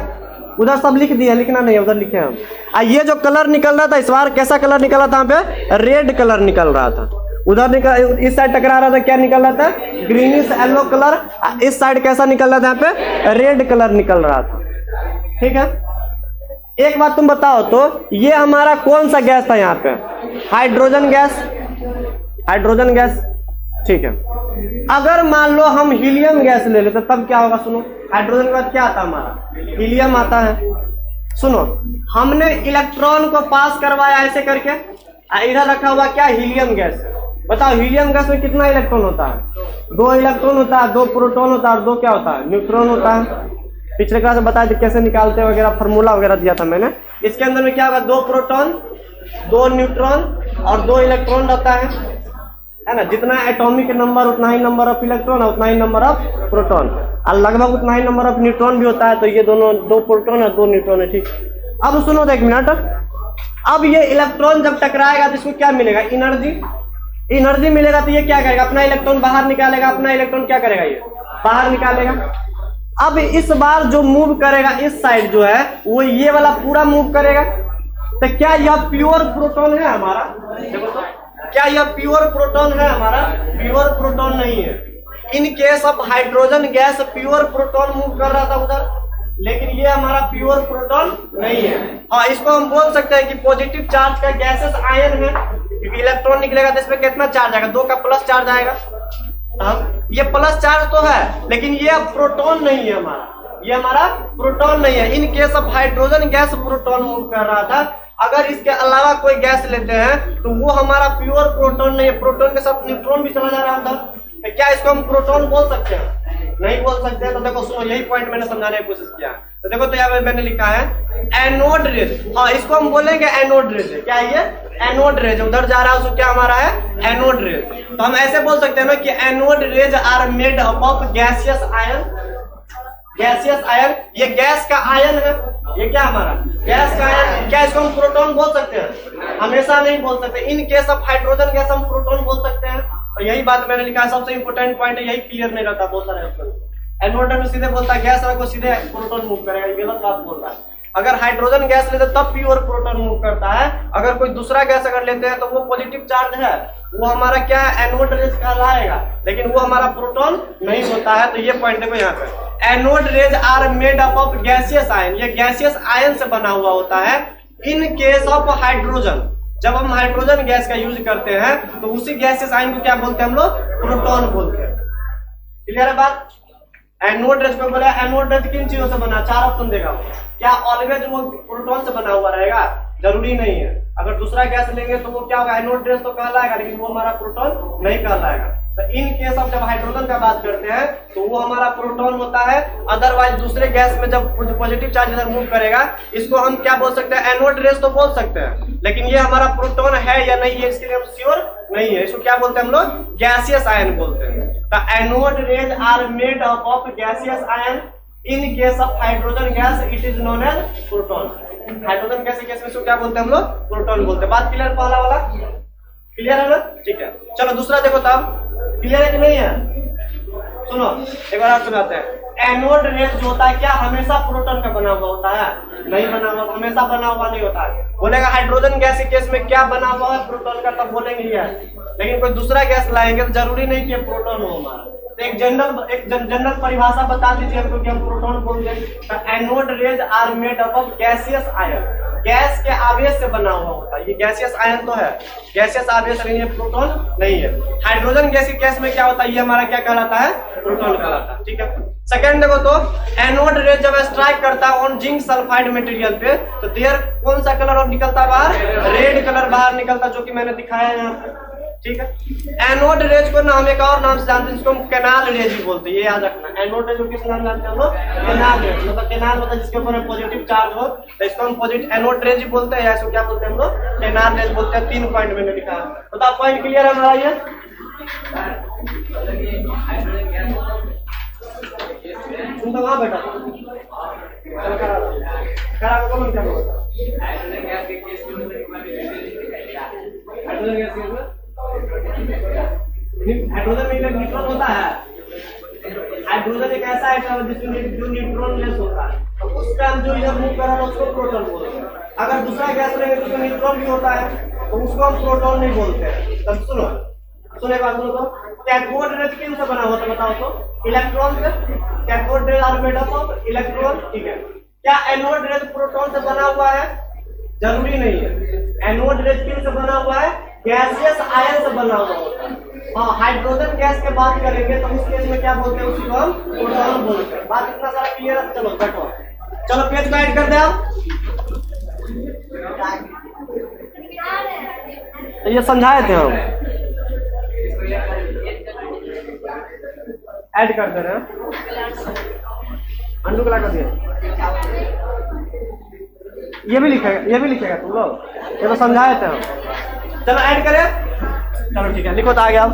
उधर सब लिख दिया, लिखना नहीं, उधर लिखे हम। ये जो कलर निकल रहा था इस बार कैसा कलर निकल रहा था, यहाँ पे रेड कलर निकल रहा था। उधर निकल, इस साइड टकरा रहा था, क्या निकल रहा था, ग्रीनिश येलो कलर। इस साइड कैसा निकल रहा था, यहाँ पे रेड कलर निकल रहा था। ठीक है, एक बात तुम बताओ तो ये हमारा कौन सा गैस था यहाँ पे, हाइड्रोजन गैस, हाइड्रोजन गैस। ठीक है, अगर मान लो हम हीलियम गैस ले लेते तब क्या होगा, सुनो। हाइड्रोजन के बाद क्या आता है हमारा, हीलियम आता है। सुनो, हमने इलेक्ट्रॉन को पास करवाया ऐसे करके, इधर रखा हुआ क्या, हीलियम गैस। बताओ हीलियम गैस में कितना इलेक्ट्रॉन होता है, 2 इलेक्ट्रॉन होता है, 2 प्रोटॉन होता है और 2 क्या होता है, न्यूट्रॉन होता है। पिछले क्लास में बताया था कैसे निकालते हैं वगैरह, फार्मूला वगैरह दिया था मैंने। इसके अंदर में क्या होगा, 2 प्रोटॉन 2 न्यूट्रॉन और 2 इलेक्ट्रॉन रहता है ना। जितना एटॉमिक नंबर उतना ही नंबर ऑफ इलेक्ट्रॉन और उतना ही नंबर ऑफ प्रोटॉन, और लगभग उतना ही नंबर ऑफ न्यूट्रॉन भी होता है। तो ये दोनों 2 प्रोटॉन और 2 न्यूट्रॉन है। ठीक, अब सुनो तो एक मिनट। अब ये इलेक्ट्रॉन जब टकराएगा तो इसको क्या मिलेगा, एनर्जी। एनर्जी मिलेगा तो ये क्या करेगा, अपना इलेक्ट्रॉन बाहर निकालेगा। अपना इलेक्ट्रॉन क्या करेगा, ये बाहर निकालेगा। अब इस बार जो मूव करेगा इस साइड जो है वो ये वाला पूरा मूव करेगा। तो क्या यह प्योर प्रोटॉन है हमारा, देखो तो, क्या यह प्योर प्रोटॉन है हमारा, प्योर प्रोटॉन नहीं है। In case of hydrogen gas pure proton move कर रहा था उधर, लेकिन ये हमारा प्योर प्रोटॉन नहीं है। हाँ, इसको हम बोल सकते हैं कि पॉजिटिव चार्ज का गैसेस आयन है, क्योंकि इलेक्ट्रॉन निकलेगा तो इसमें कितना चार्ज आएगा, 2 का प्लस चार्ज आएगा। ये प्लस चार्ज तो है लेकिन ये प्रोटॉन नहीं है हमारा, ये हमारा प्रोटॉन नहीं है। In case of hydrogen gas proton move कर रहा था। अगर इसके अलावा कोई गैस लेते हैं तो वो हमारा प्योर प्रोटॉन नहीं है, प्रोटॉन के साथ न्यूट्रॉन भी चला जा रहा था। तो क्या इसको हम प्रोटॉन बोल सकते हैं, नहीं बोल सकते। तो देखो सुनो, यही पॉइंट मैंने समझाने की कोशिश किया। तो देखो तो यहाँ पे मैंने लिखा है एनोड रेज। हाँ, इसको हम बोलेंगे एनोड रेज। क्या है ये, एनोड रेज। उधर जा रहा है उसको क्या हमारा है, एनोड रेज। तो हम ऐसे बोल सकते हैं ना कि anode rays are made up of gaseous ion. Gaseous ion, ये गैस का आयन है, ये क्या हमारा गैस का आयन। क्या इसको हम प्रोटॉन बोल सकते हैं, हमेशा नहीं बोल सकते। इन केस ऑफ हाइड्रोजन गैस हम प्रोटॉन बोल सकते हैं। तो यही बात मैंने लिखा है, सबसे इंपोर्टेंट पॉइंट है, यही क्लियर नहीं रहता बहुत सारे ऑप्शन। एनोड में सीधे बोलता है गैस को सीधे प्रोटॉन मूव करेगा, गलत बात बोल रहा है। अगर हाइड्रोजन गैस लेते तब प्योर प्रोटॉन मूव करता है। अगर कोई दूसरा गैस अगर लेते हैं तो वो पॉजिटिव चार्ज है, वो हमारा क्या है, एनोड रेज कहलाएगा, लेकिन वो हमारा प्रोटॉन नहीं होता है। तो ये पॉइंट देखो यहाँ पे, anode rays are made up of gaseous ion. ये गैसियस आयन से बना हुआ होता है। इन केस ऑफ हाइड्रोजन, जब हम हाइड्रोजन गैस का यूज करते हैं तो उसी गैसियस आयन को क्या बोलते हैं हम लोग, प्रोटॉन बोलते हैं। क्लियर है बात। एनोड रेज को बोला, एनोड रेज किन चीजों से बना, 4 ऑप्शन देगा। क्या ऑलवेज वो प्रोटॉन से बना हुआ रहेगा, जरूरी नहीं है। अगर दूसरा गैस लेंगे तो वो क्या होगा, एनोड रेज तो कहलाएगा, लेकिन वो हमारा प्रोटॉन नहीं कहलाएगा। तो इन केस ऑफ जब हाइड्रोजन का बात करते हैं तो वो हमारा प्रोटॉन होता है। अदरवाइज दूसरे गैस में जब पॉजिटिव चार्ज इधर मूव करेगा, इसको हम क्या बोल सकते हैं, एनोड रेज तो बोल सकते हैं, लेकिन ये हमारा प्रोटॉन है या नहीं है इसके लिए हम श्योर नहीं है। इसको क्या बोलते हैं हम लोग, गैसियस आयन बोलते हैं। तो anode rays are made up of gaseous ion. In case of hydrogen gas it is known as proton. Hydrogen gas के केस में इसको क्या बोलते हैं हम लोग, प्रोटॉन बोलते हैं। बात क्लियर, पहला वाला क्लियर है ना, ठीक है। चलो दूसरा देखो तब, क्लियर है कि नहीं है। सुनो एक बार और सुनाते हैं। एनोड रेज जो होता है क्या हमेशा प्रोटॉन का बना हुआ होता है, नहीं बना हुआ, हमेशा बना हुआ नहीं होता है। बोलेगा हाइड्रोजन गैस के केस में क्या बना हुआ है, प्रोटॉन का, तब बोलेंगे ये। लेकिन कोई दूसरा गैस लाएंगे तो जरूरी नहीं कि प्रोटॉन हो हमारा। तो एक जनरल परिभाषा बता दीजिए हमको कि हम प्रोटॉन बोलते हैं। तो anode rays are made up of gaseous ion. Gas के आवेश से बना हुआ होता है। ये गैसियस आयन तो है, गैसियस आवेश नहीं है, प्रोटॉन नहीं है। हाइड्रोजन गैस के केस में क्या होता है, ये हमारा क्या कहलाता है, प्रोटॉन कहलाता है। ठीक है, सेकंड देखो तो एनोड रे जब स्ट्राइक करता है ऑन जिंक सल्फाइड मटेरियल पे तो देयर कौन सा कलर अब निकलता है बाहर, रेड कलर बाहर निकलता, जो कि मैंने दिखाया है यहाँ पे। ठीक है, एनोड रेज को ना हम एक और नाम से जानते हैं, जिसको हम कैनाल रेज भी बोलते हैं, ये याद रखना। एनोड रेज को किस नाम जानते हैं हम लोग, कैनाल रेज। मतलब कैनाल मतलब जिसके ऊपर पॉजिटिव चार्ज हो, तो इसको हम पॉजिटिव एनोड रेज ही बोलते हैं, या इसको क्या बोलते हैं हम लोग, कैनाल रेज बोलते हैं। 3 पॉइंट मैंने लिखा है, बताओ पॉइंट क्लियर है हमारा ये। तुम तो वहां बैठा चलो करा को बोलो क्या बोलता हाइड्रोजन गैस के केस हाइड्रोजन में न्यूट्रॉन होता है। हाइड्रोजन एक ऐसा आइटम है जिसमें जो न्यूट्रॉन लेस होता है, तो उस टाइम जो इधर मूव कर रहा है उसको प्रोटॉन बोलते हैं। अगर दूसरा गैस रहेगा जिसमें न्यूट्रॉन भी होता है तो उसको हम प्रोटॉन नहीं बोलते हैं। तब सुने बात बोलो तो कैथोड रेज किन से बना होता है बताओ तो, इलेक्ट्रॉन से। Cathode rays are made up of electron. ठीक है, क्या एनोड रेज प्रोटॉन से बना हुआ है, जरूरी नहीं है। एनोड रेज किन से बना हुआ है, गैसियस आयन से बना हुआ होता है। हाँ, हाइड्रोजन गैस की बात करेंगे तो उस केस में क्या बोलते हैं, उसी को हम प्रोटॉन बोलते हैं। बात इतना सारा क्लियर है, चलो बैठो, चलो पेज को ऐड कर दे आप। ये समझाए थे हम, ऐड कर दे रहे हैं, अंडू कला कर दिया। ये भी लिखेगा तुम लोग, ये तो समझाए थे हम। चलो ऐड करें, चलो ठीक है, लिखो तो आ गया।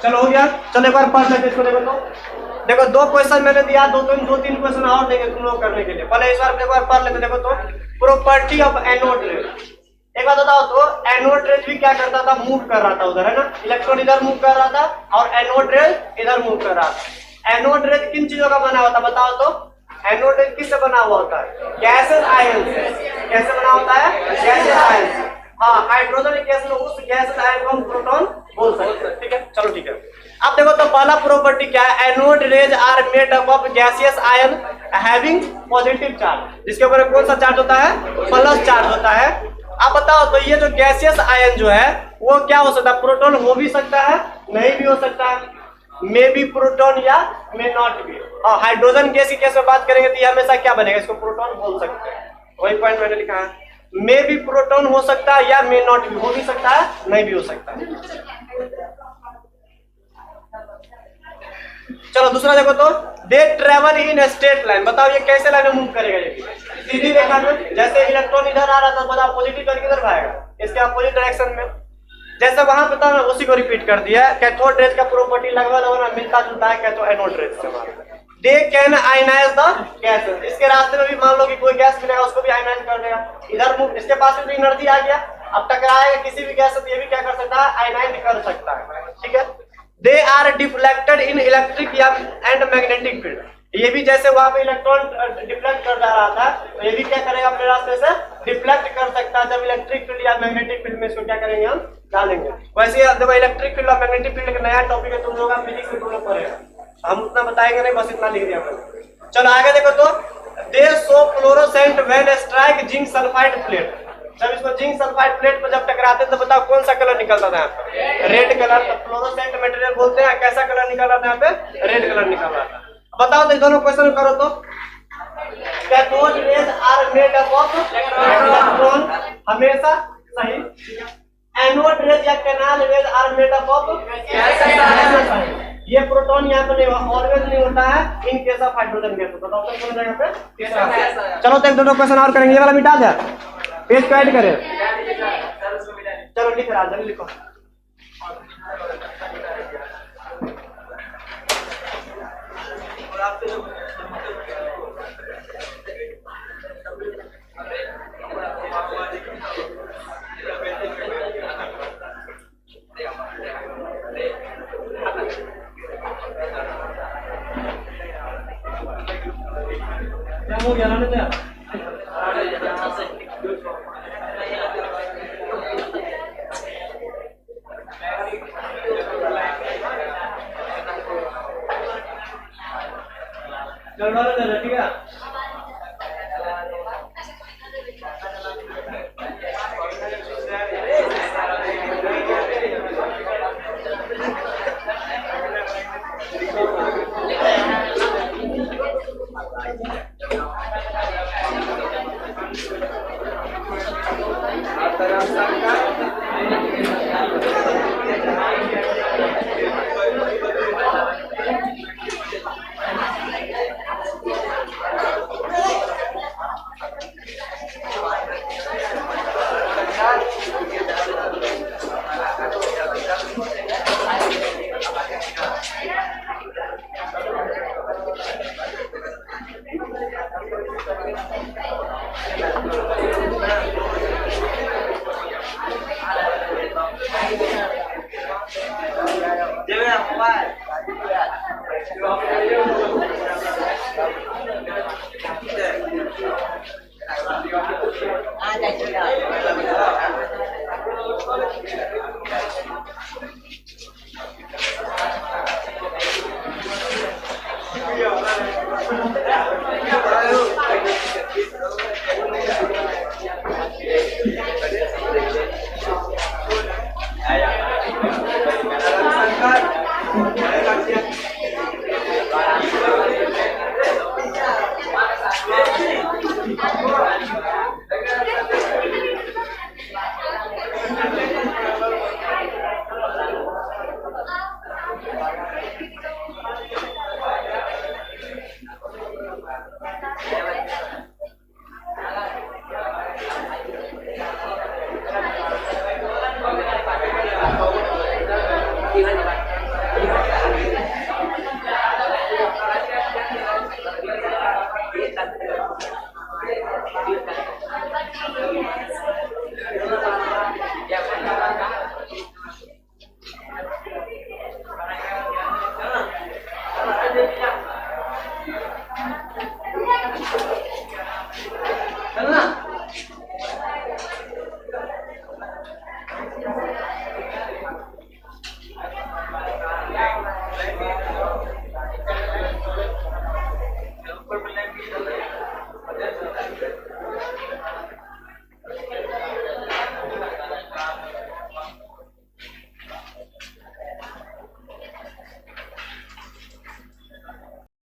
चलो हो गया। चलो एक बार पढ़ लेते इसको। देखो तो देखो दो क्वेश्चन मैंने दिया, दो तीन क्वेश्चन और देंगे तुम लोग करने के लिए। पहले इस बार एक बार पढ़ लेते। देखो तो प्रॉपर्टी ऑफ एनोड रेज। एक बात बताओ तो एनोड रेज भी क्या करता था, मूव कर रहा था उधर, है ना। इलेक्ट्रॉन इधर मूव कर रहा था और एनोड रेज इधर मूव कर रहा था। एनोड रेज किन चीजों का बना हुआ था बताओ तो? एनोड रेज किससे बना हुआ होता है? गैसेस आयन से। कैसे बना होता है? गैसेस आयन से। हाँ, हाइड्रोजन गैस में उस गैसेस आयन को हम प्रोटॉन बोल सकते हैं। ठीक है, चलो ठीक है। अब देखो तो पहला प्रॉपर्टी क्या है? Anode rays are made up of gaseous ion having positive charge. जिसके ऊपर कौन सा चार्ज होता है? प्लस चार्ज होता है। अब बताओ तो ये जो गैसियस आयन जो है वो क्या हो सकता है? प्रोटॉन हो भी सकता है, नहीं भी हो सकता है। मे बी प्रोटॉन या मे नॉट बी। और हाइड्रोजन गैस की केस में बात करेंगे तो ये हमेशा क्या बनेगा? इसको प्रोटॉन बोल सकते हैं। वही पॉइंट मैंने लिखा है, मे बी प्रोटॉन हो सकता है या मे नॉट बी। हो भी सकता है, नहीं भी हो सकता है। चलो दूसरा देखो तो, they travel in straight line. बताओ ये कैसे लाइन में मूव करेगा? ये सीधी रेखा में। जैसे इलेक्ट्रॉन इधर आ रहा था, बताओ पॉजिटिव करके इधर भागेगा, इसके अपोजिट डायरेक्शन में। जैसे वहां पे था ना, उसी को रिपीट कर दिया। कैथोड रेज का प्रॉपर्टी लगभग मिलता जुलता है कैथोड एनोड रेज से। They can ionise the gases. इसके रास्ते में भी मान लो कि कोई गैस मिलेगा, उसको भी आयनाइज कर देगा। इधर मूव, इसके पास भी एनर्जी आ गया, अब टकराएगा किसी भी गैस से, ये भी क्या कर सकता है? आयनाइज कर सकता है। ठीक है। They are deflected in electric या एंड मैग्नेटिक फील्ड। ये भी जैसे वहां पे इलेक्ट्रॉन डिफ्लेक्ट कर जा रहा था, तो ये भी क्या करेगा? अपने रास्ते से डिफ्लेक्ट कर सकता है। जब इलेक्ट्रिक फील्ड या मैग्नेटिक फील्ड में इसको क्या करेंगे? हम डालेंगे। वैसे जब इलेक्ट्रिक फील्ड और मैग्नेटिक फील्ड का नया टॉपिक है, तुम लोग फिजिक्स में तुम लोग पढ़ेगा, हम उतना बताएंगे नहीं, बस इतना लिख दिया मैंने। चलो आगे देखो तो, दे show fluorescent when strike zinc sulphide plate. जब इसको जिंक सल्फाइड प्लेट पर जब टकराते तो बताओ कौन सा कलर निकलता था यहाँ पे? Red colour. तो फ्लोरोसेंट मटेरियल बोलते हैं। कैसा कलर निकल रहा था यहाँ पे? रेड कलर निकल रहा था। बताओ तो दोनों क्वेश्चन करो तो, cathode rays are made up of electron, हमेशा सही। एनोड रेज या canal rays are made up of gases. ये प्रोटॉन यहाँ पे नहीं, ऑलवेज नहीं होता है in case of hydrogen gas. बताओ तो कौन जगह पे? तीसरा। चलो तो एक दोनों क्वेश्चन और करेंगे, ये वाला मिटा दे, पेज को ऐड करें। चलो लिख रहा, जल्दी लिखो। क्या हो गया ना बेटा? ठीक है।